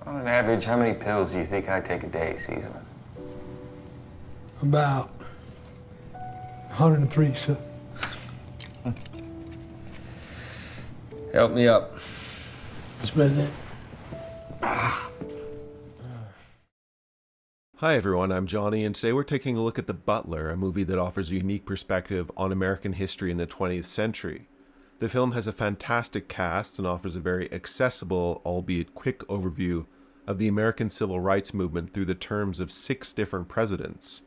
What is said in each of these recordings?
On an average, how many pills do you think I take a day, Caesar? About 103, sir. Help me up. Mr. President. Hi everyone, I'm Johnny, and today we're taking a look at The Butler, a movie that offers a unique perspective on American history in the 20th century. The film has a fantastic cast and offers a very accessible, albeit quick overview of the American civil rights movement through the terms of 6 different presidents.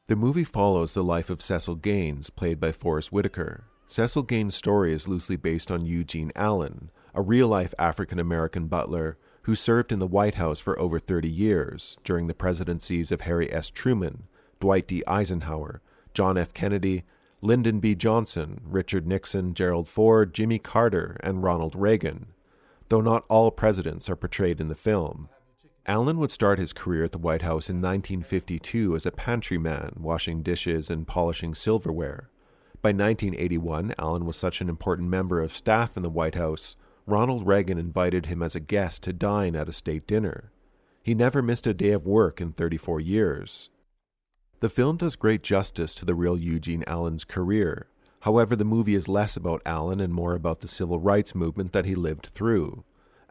The movie follows the life of Cecil Gaines, played by Forrest Whitaker. Cecil Gaines' story is loosely based on Eugene Allen, a real-life African-American butler who served in the White House for over 30 years during the presidencies of Harry S. Truman, Dwight D. Eisenhower, John F. Kennedy, Lyndon B. Johnson, Richard Nixon, Gerald Ford, Jimmy Carter, and Ronald Reagan, though not all presidents are portrayed in the film. Allen would start his career at the White House in 1952 as a pantryman, washing dishes and polishing silverware. By 1981, Allen was such an important member of staff in the White House, Ronald Reagan invited him as a guest to dine at a state dinner. He never missed a day of work in 34 years. The film does great justice to the real Eugene Allen's career. However, the movie is less about Allen and more about the civil rights movement that he lived through.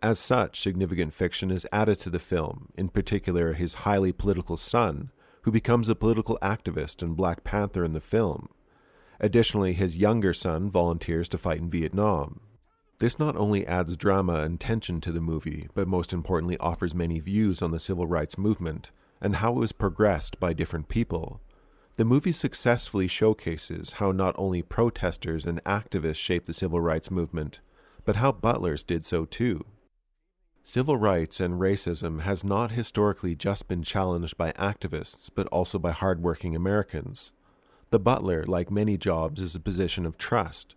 As such, significant fiction is added to the film, in particular his highly political son, who becomes a political activist and Black Panther in the film. Additionally, his younger son volunteers to fight in Vietnam. This not only adds drama and tension to the movie, but most importantly offers many views on the civil rights movement and how it was progressed by different people. The movie successfully showcases how not only protesters and activists shaped the civil rights movement, but how butlers did so too. Civil rights and racism has not historically just been challenged by activists, but also by hardworking Americans. The butler, like many jobs, is a position of trust.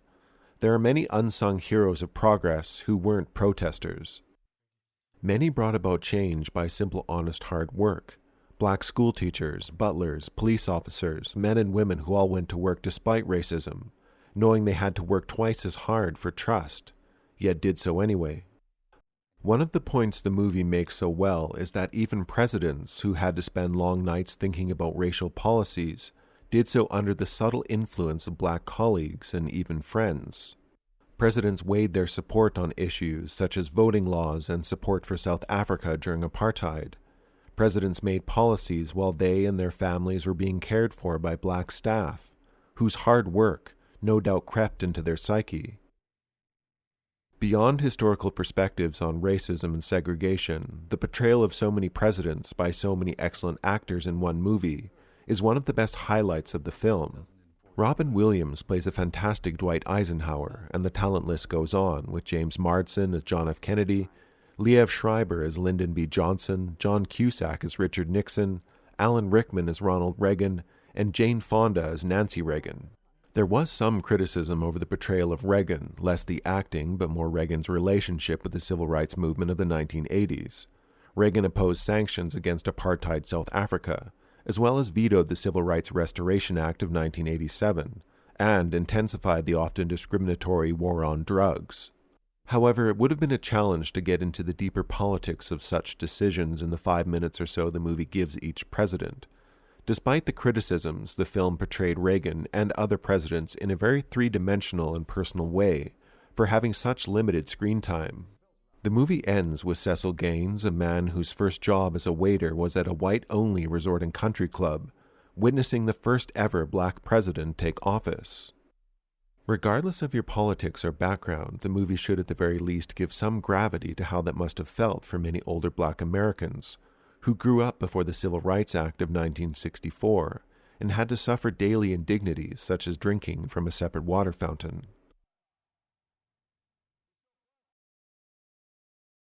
There are many unsung heroes of progress who weren't protesters. Many brought about change by simple, honest, hard work. Black school teachers, butlers, police officers, men and women who all went to work despite racism, knowing they had to work twice as hard for trust, yet did so anyway. One of the points the movie makes so well is that even presidents who had to spend long nights thinking about racial policies did so under the subtle influence of Black colleagues and even friends. Presidents weighed their support on issues such as voting laws and support for South Africa during apartheid. Presidents made policies while they and their families were being cared for by Black staff, whose hard work no doubt crept into their psyche. Beyond historical perspectives on racism and segregation, the portrayal of so many presidents by so many excellent actors in one movie is one of the best highlights of the film. Robin Williams plays a fantastic Dwight Eisenhower, and the talent list goes on, with James Marsden as John F. Kennedy, Liev Schreiber as Lyndon B. Johnson, John Cusack as Richard Nixon, Alan Rickman as Ronald Reagan, and Jane Fonda as Nancy Reagan. There was some criticism over the portrayal of Reagan, less the acting, but more Reagan's relationship with the civil rights movement of the 1980s. Reagan opposed sanctions against apartheid South Africa, as well as vetoed the Civil Rights Restoration Act of 1987, and intensified the often discriminatory war on drugs. However, it would have been a challenge to get into the deeper politics of such decisions in the 5 minutes or so the movie gives each president. Despite the criticisms, the film portrayed Reagan and other presidents in a very three-dimensional and personal way for having such limited screen time. The movie ends with Cecil Gaines, a man whose first job as a waiter was at a white-only resort and country club, witnessing the first ever Black president take office. Regardless of your politics or background, the movie should at the very least give some gravity to how that must have felt for many older Black Americans who grew up before the Civil Rights Act of 1964 and had to suffer daily indignities such as drinking from a separate water fountain.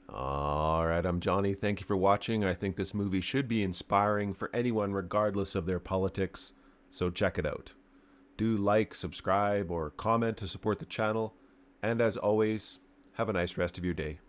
Alright, I'm Johnny. Thank you for watching. I think this movie should be inspiring for anyone regardless of their politics, so check it out. Do like, subscribe, or comment to support the channel, and as always, have a nice rest of your day.